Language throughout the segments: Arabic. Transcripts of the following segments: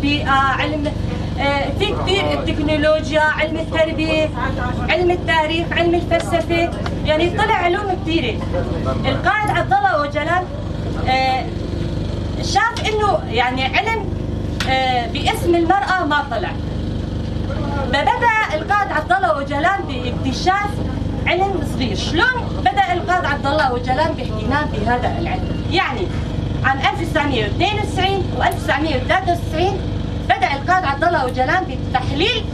البيئة، علم في كثير التكنولوجيا، علم التربية، علم التاريخ، علم الفلسفة، يعني طلع علوم كثيرة. القائد عبد الله أوجلان شاف انه يعني علم باسم المرأة ما طلع. فبدأ القائد عبد الله أوجلان باكتشاف علم صغير. شلون بدأ القائد عبد الله أوجلان باهتمام بهذا العلم؟ يعني عام 1992 و 1993 بدأ القائد عبد الله أوجلان بتحليل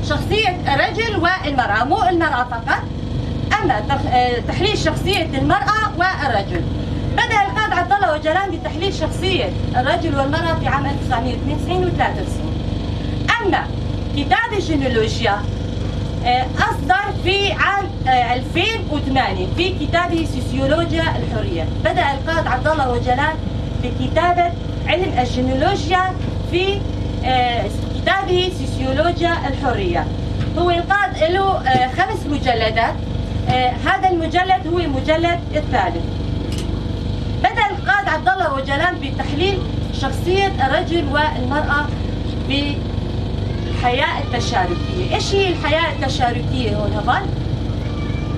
شخصية الرجل والمرأة، مو المرأة فقط، أما تحليل شخصية المرأة والرجل. بدأ القائد عبد الله أوجلان بتحليل شخصية الرجل والمرأة في عام 1992 و 93. أما كتاب الجينيولوجيا أصدر في عام 2008 في كتابه سوسيولوجيا الحرية. بدأ القائد عبد الله أوجلان بكتابة علم الجينيولوجيا في كتابه سوسيولوجيا الحرية. هو القائد له 5 مجلدات، هذا المجلد هو المجلد الثالث. بدأ القائد عبد الله أوجلان بتحليل شخصية الرجل والمرأة بالحياة التشاركية. إيش هي الحياة التشاركية هون هبل؟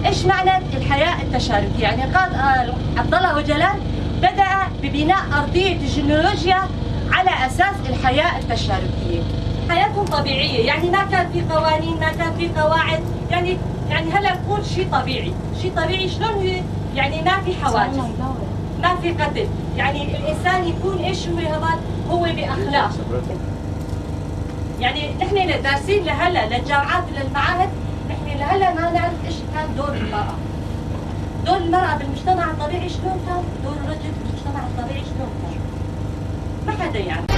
إيش معنى الحياة التشاركية؟ يعني القائد عبد الله أوجلان بدأ ببناء أرضية الجينيولوجيا على أساس الحياة التشاركية. حياتهم طبيعية، يعني ما كان في قوانين، ما كان في قواعد، يعني هلا نقول شيء طبيعي، شيء طبيعي شلون يعني ما في حواجز، ما في قتل، يعني الإنسان يكون إيش هو هبل؟ هو بأخلاق. يعني نحن دارسين لهلا للجامعات وللمعاهد، نحن لهلا ما نعرف إيش كان دور المرأة. دور المرأة بالمجتمع الطبيعي شلون كان؟ دور الرجل بالمجتمع الطبيعي شلون كان؟ ما حدا يعرف.